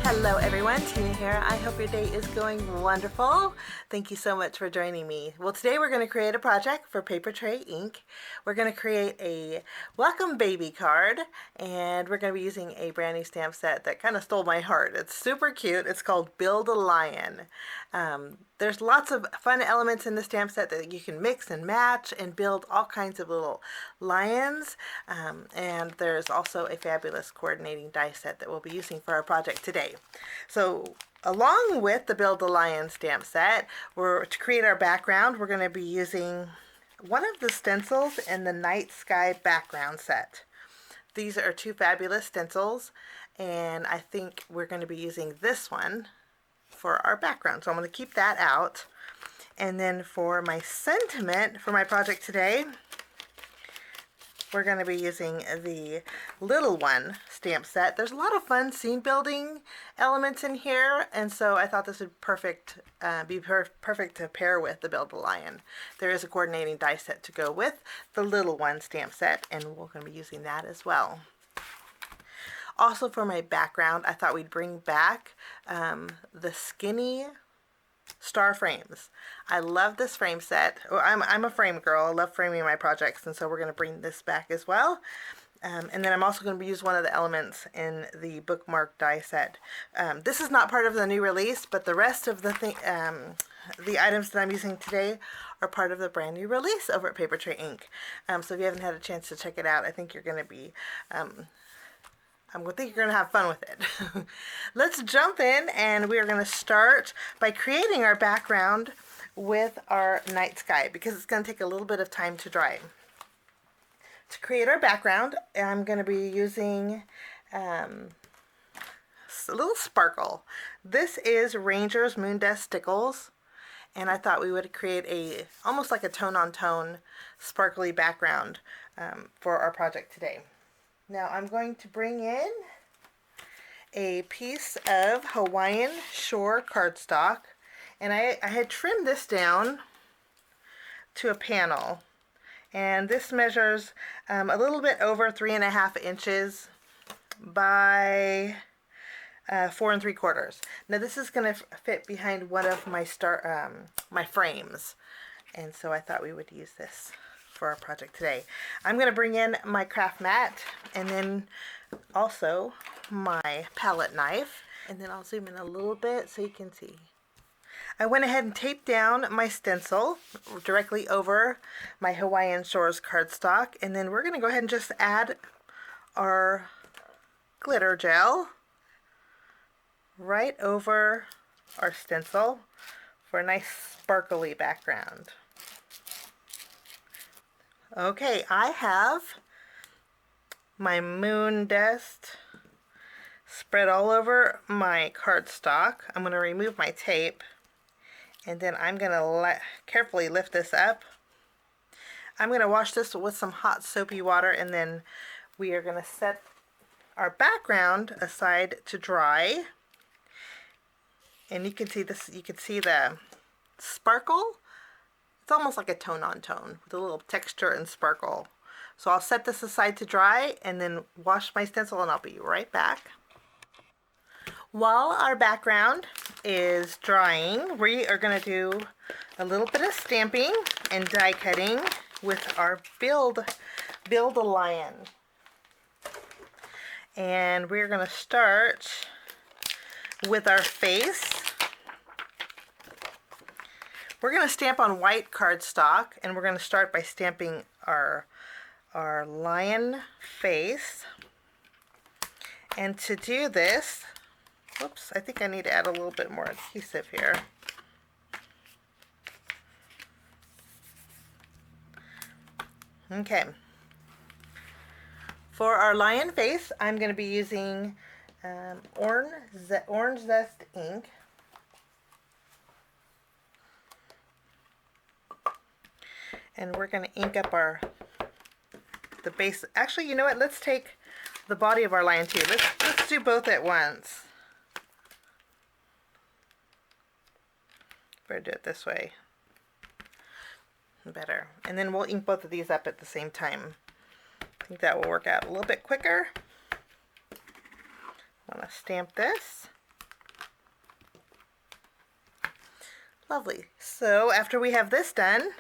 Hello everyone, Tina here. I hope your day is going wonderful. Thank you so much for joining me. Well, today we're going to create a project for Papertrey Ink. We're going to create a welcome baby card, and we're going to be using a brand new stamp set that kind of stole my heart. It's super cute. It's called Build a Lion. There's lots of fun elements in the stamp set that you can mix and match and build all kinds of little lions. And there's also a fabulous coordinating die set that we'll be using for our project today. So along with the Build a Lion stamp set, to create our background, we're going to be using one of the stencils in the night sky background set. These are two fabulous stencils, and I think we're going to be using this one for our background. So I'm going to keep that out. And then for my sentiment for my project today, we're going to be using the little one stamp set. There's a lot of fun scene building elements in here, and so I thought this would be perfect to pair with the Build a Lion. There is a coordinating die set to go with the little one stamp set, and we're going to be using that as well. Also for my background, I thought we'd bring back the skinny star frames. I love this frame set. I'm a frame girl. I love framing my projects, and so we're going to bring this back as well. And then I'm also going to use one of the elements in the bookmark die set. This is not part of the new release, but the rest of the items that I'm using today are part of the brand new release over at Papertrey Ink. So if you haven't had a chance to check it out, I think you're going to be you're going to have fun with it. Let's jump in, and we are going to start by creating our background with our night sky, because it's going to take a little bit of time to dry. To create our background, I'm going to be using a little sparkle. This is Ranger's Moon Dust Stickles, and I thought we would create almost like a tone-on-tone sparkly background for our project today. Now I'm going to bring in a piece of Hawaiian Shore cardstock, and I had trimmed this down to a panel, and this measures a little bit over 3.5 inches by 4 3/4. Now this is going to fit behind one of my my frames, and so I thought we would use this for our project today. I'm going to bring in my craft mat, and then also my palette knife, and then I'll zoom in a little bit so you can see. I went ahead and taped down my stencil directly over my Hawaiian Shores cardstock, and then we're going to go ahead and just add our glitter gel right over our stencil for a nice sparkly background. Okay, I have my moon dust spread all over my cardstock. I'm going to remove my tape, and then I'm going to carefully lift this up. I'm going to wash this with some hot soapy water, and then we are going to set our background aside to dry. And you can see this. You can see the sparkle. It's almost like a tone-on-tone with a little texture and sparkle. So I'll set this aside to dry and then wash my stencil, and I'll be right back. While our background is drying, we are going to do a little bit of stamping and die cutting with our Build a Lion. And we're going to start with our face. We're going to stamp on white cardstock, and we're going to start by stamping our lion face. And to do this, whoops, I think I need to add a little bit more adhesive here. Okay. For our lion face, I'm going to be using Orange Zest ink. And we're going to ink up the base. Actually, you know what? Let's take the body of our lion too. Let's do both at once. Better do it this way. Better. And then we'll ink both of these up at the same time. I think that will work out a little bit quicker. I'm going to stamp this. Lovely. So after we have this done,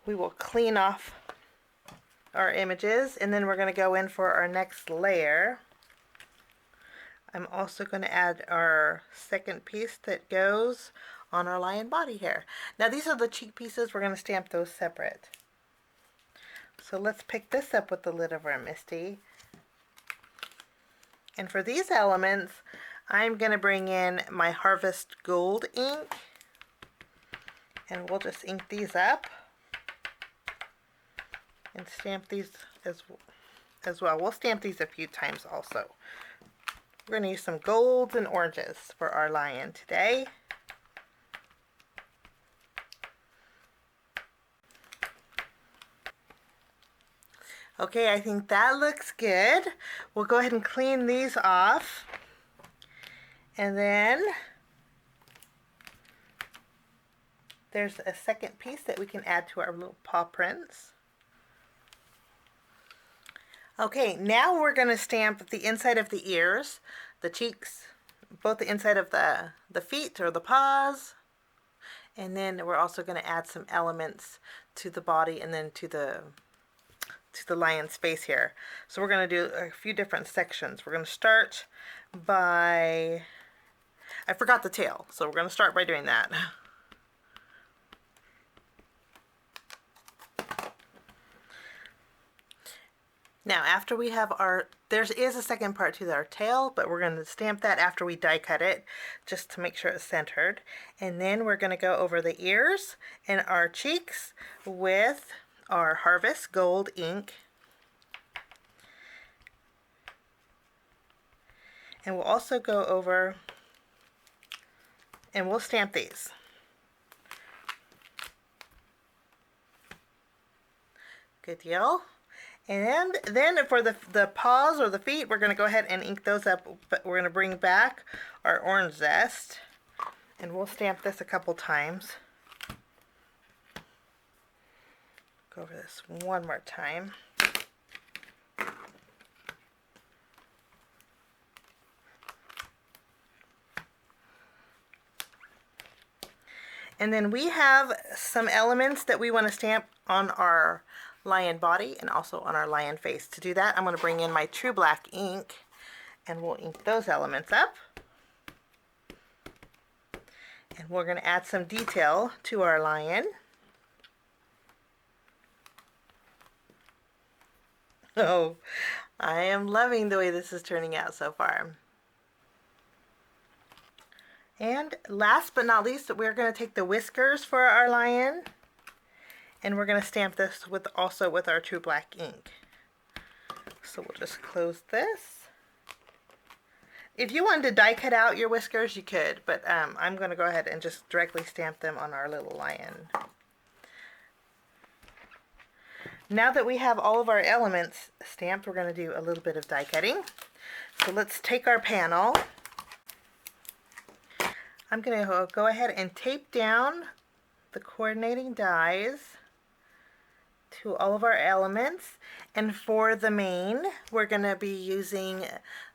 we will clean off our images, and then we're going to go in for our next layer. I'm also going to add our second piece that goes on our lion body here. Now these are the cheek pieces. We're going to stamp those separate. So let's pick this up with the lid of our Misty. And for these elements, I'm going to bring in my Harvest Gold ink, and we'll just ink these up and stamp these as well. We'll stamp these a few times also. We're going to use some golds and oranges for our lion today. Okay, I think that looks good. We'll go ahead and clean these off. And then there's a second piece that we can add to our little paw prints. Okay, now we're going to stamp the inside of the ears, the cheeks, both the inside of the feet or the paws. And then we're also going to add some elements to the body and then to the lion's face here. So we're going to do a few different sections. We're going to start by, I forgot the tail, so we're going to start by doing that. Now after we have there is a second part to our tail, but we're going to stamp that after we die cut it, just to make sure it's centered. And then we're going to go over the ears and our cheeks with our Harvest Gold ink. And we'll also go over and we'll stamp these. Good deal. And then for the paws or the feet, we're going to go ahead and ink those up, but we're going to bring back our orange zest, and we'll stamp this a couple times. Go over this one more time. And then we have some elements that we want to stamp on our lion body and also on our lion face. To do that, I'm going to bring in my True Black ink, and we'll ink those elements up. And we're going to add some detail to our lion. Oh, I am loving the way this is turning out so far. And last but not least, we're going to take the whiskers for our lion, and we're going to stamp this also with our True Black ink. So we'll just close this. If you wanted to die cut out your whiskers, you could, but I'm going to go ahead and just directly stamp them on our little lion. Now that we have all of our elements stamped, we're going to do a little bit of die cutting. So let's take our panel. I'm going to go ahead and tape down the coordinating dies to all of our elements. And for the mane, we're going to be using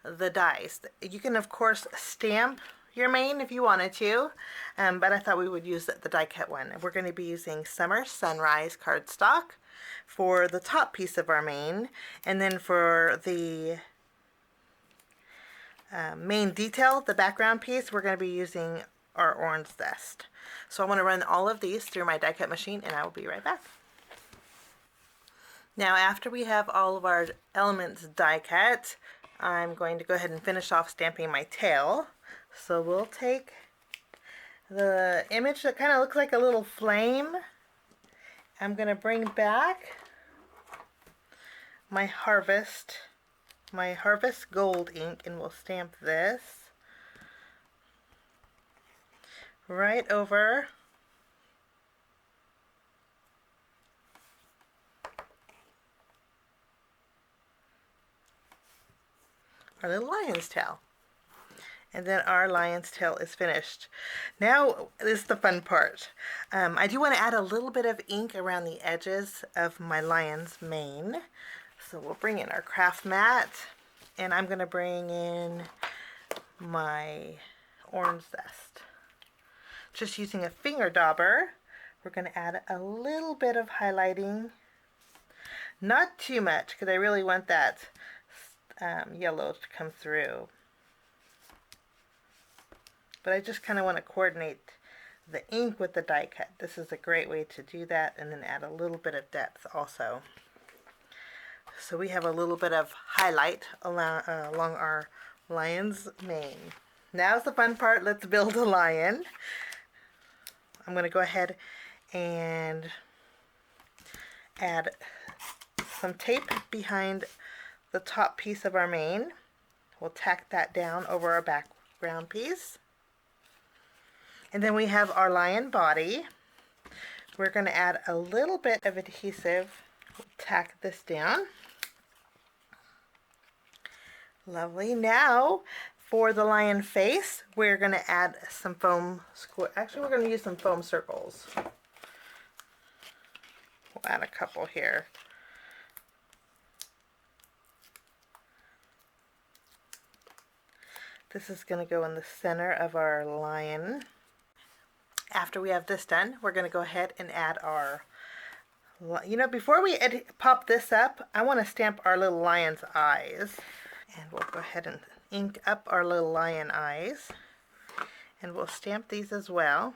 the dies. You can, of course, stamp your mane if you wanted to, but I thought we would use the die cut one. We're going to be using Summer Sunrise cardstock for the top piece of our mane, and then for the main detail, the background piece, we're going to be using our orange zest. So I want to run all of these through my die cut machine, and I will be right back. Now after we have all of our elements die cut, I'm going to go ahead and finish off stamping my tail. So we'll take the image that kind of looks like a little flame. I'm going to bring back my Harvest Gold ink, and we'll stamp this right over our little lion's tail. And then our lion's tail is finished. Now is the fun part. I do want to add a little bit of ink around the edges of my lion's mane. So we'll bring in our craft mat, and I'm going to bring in my orange zest. Just using a finger dauber, we're going to add a little bit of highlighting. Not too much, because I really want that yellow to come through. But I just kind of want to coordinate the ink with the die cut. This is a great way to do that, and then add a little bit of depth also. So we have a little bit of highlight along our lion's mane. Now's the fun part. Let's build a lion. I'm going to go ahead and add some tape behind the top piece of our mane. We'll tack that down over our background piece. And then we have our lion body. We're going to add a little bit of adhesive. We'll tack this down. Lovely. Now for the lion face, we're going to add some foam square. Actually, we're going to use some foam circles. We'll add a couple here. This is going to go in the center of our lion. After we have this done, we're going to go ahead and add our, before we pop this up, I want to stamp our little lion's eyes. And we'll go ahead and ink up our little lion eyes. And we'll stamp these as well.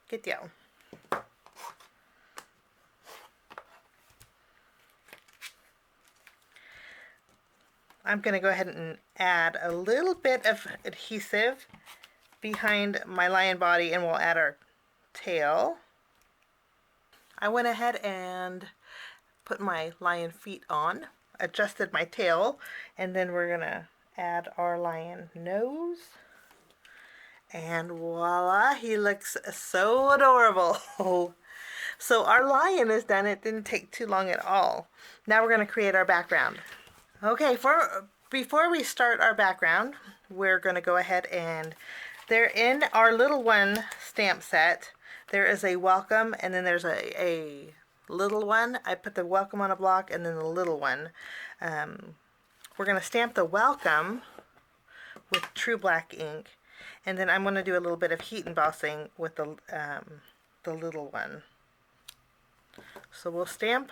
Good deal. I'm going to go ahead and add a little bit of adhesive behind my lion body, and we'll add our tail. I went ahead and put my lion feet on, adjusted my tail, and then we're going to add our lion nose. And voila, he looks so adorable. So our lion is done. It didn't take too long at all. Now we're going to create our background. Okay, before we start our background, we're going to go ahead and they're in our little one stamp set. There is a welcome, and then there's a little one. I put the welcome on a block, and then the little one. We're going to stamp the welcome with true black ink, and then I'm going to do a little bit of heat embossing with the little one. So we'll stamp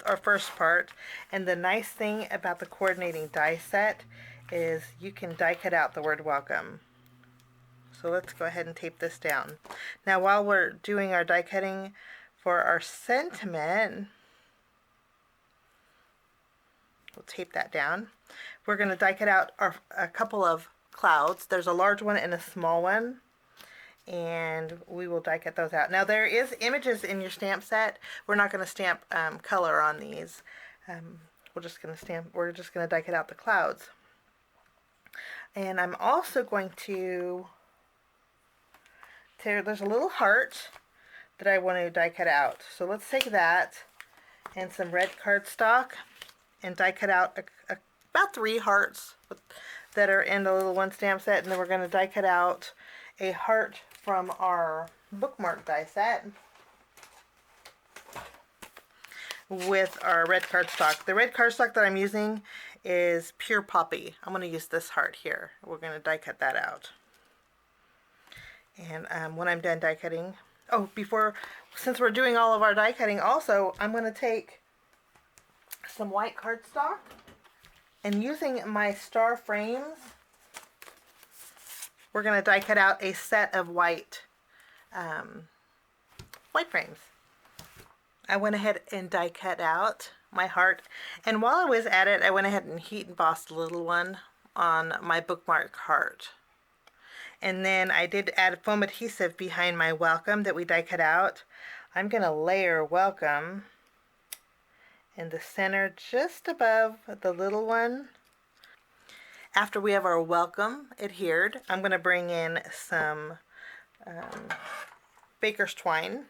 our first part, and the nice thing about the coordinating die set is you can die cut out the word welcome. So let's go ahead and tape this down. Now while we're doing our die cutting for our sentiment, we'll tape that down. We're going to die cut out a couple of clouds. There's a large one and a small one, and we will die cut those out. Now there is images in your stamp set. We're not going to stamp color on these. We're just going to die cut out the clouds. And I'm also going to there's a little heart that I want to die cut out. So let's take that and some red cardstock and die cut out about 3 hearts that are in the little one stamp set, and then we're going to die cut out a heart from our bookmark die set with our red cardstock. The red cardstock that I'm using is pure poppy. I'm going to use this heart here. We're going to die cut that out. And when I'm done die cutting, since we're doing all of our die cutting also, I'm going to take some white cardstock, and using my star frames, we're going to die cut out a set of white frames. I went ahead and die cut out my heart, and while I was at it, I went ahead and heat embossed the little one on my bookmark heart. And then I did add foam adhesive behind my welcome that we die cut out. I'm going to layer welcome in the center just above the little one. After we have our welcome adhered, I'm going to bring in some baker's twine,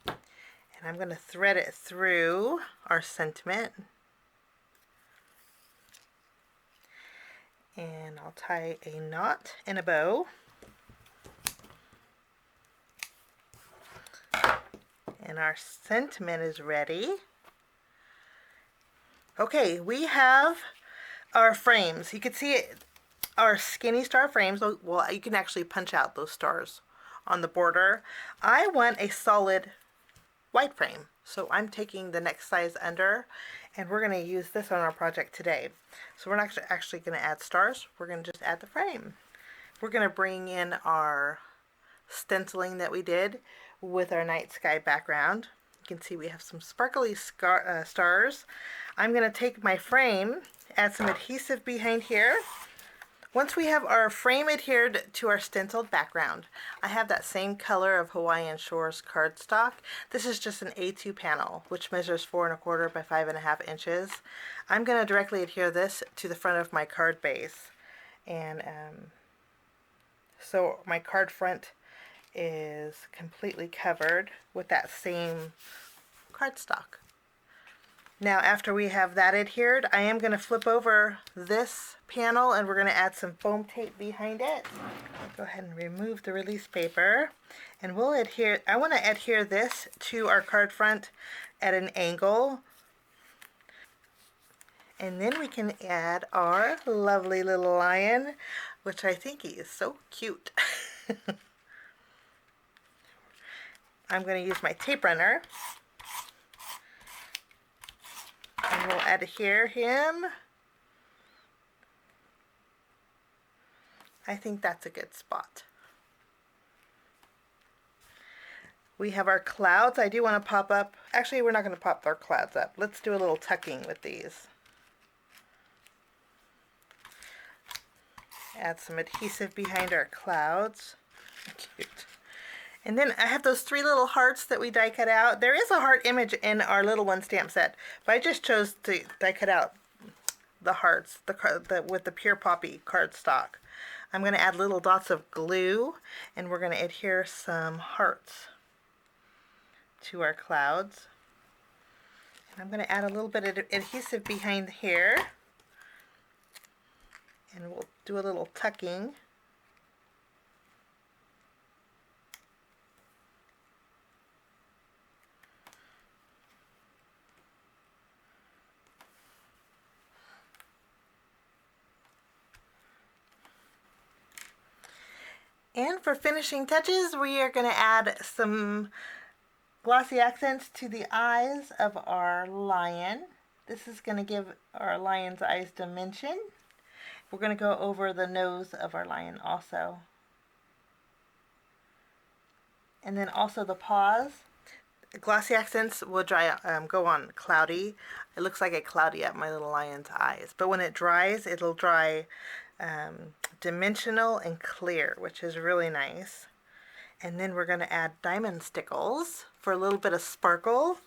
and I'm going to thread it through our sentiment. And I'll tie a knot in a bow. And our sentiment is ready. Okay, we have our frames. You can see it, our skinny star frames. Well, you can actually punch out those stars on the border. I want a solid white frame, so I'm taking the next size under, and we're going to use this on our project today. So we're not actually going to add stars, we're going to just add the frame. We're going to bring in our stenciling that we did with our night sky background. You can see we have some sparkly stars. I'm going to take my frame, add some adhesive behind here. Once we have our frame adhered to our stenciled background, I have that same color of Hawaiian Shores cardstock. This is just an A2 panel, which measures 4 1/4 by 5.5 inches. I'm going to directly adhere this to the front of my card base. And so my card front is completely covered with that same cardstock. Now after we have that adhered, I am going to flip over this panel and we're going to add some foam tape behind it. I'll go ahead and remove the release paper, and we'll adhere, I want to adhere this to our card front at an angle. And then we can add our lovely little lion, which I think he is so cute. I'm going to use my tape runner. And we'll adhere him. I think that's a good spot. We have our clouds. I do want to pop up. Actually, we're not going to pop our clouds up. Let's do a little tucking with these. Add some adhesive behind our clouds. Cute. And then I have those 3 little hearts that we die cut out. There is a heart image in our little one stamp set, but I just chose to die cut out the hearts with the pure poppy cardstock. I'm going to add little dots of glue, and we're going to adhere some hearts to our clouds. And I'm going to add a little bit of adhesive behind here, and we'll do a little tucking. And for finishing touches, we are going to add some glossy accents to the eyes of our lion. This is going to give our lion's eyes dimension. We're going to go over the nose of our lion also. And then also the paws. Glossy accents will go on cloudy. It looks like a cloudy at my little lion's eyes. But when it dries, it'll dry dimensional and clear, which is really nice. And then we're going to add diamond stickles for a little bit of sparkle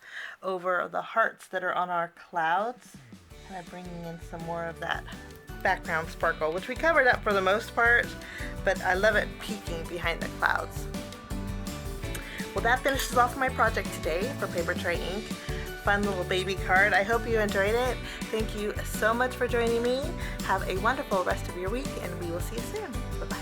over the hearts that are on our clouds. Kind of bringing in some more of that background sparkle, which we covered up for the most part, but I love it peeking behind the clouds. Well, that finishes off my project today for Papertrey Ink. Fun little baby card. I hope you enjoyed it. Thank you so much for joining me. Have a wonderful rest of your week, and we will see you soon. Bye-bye.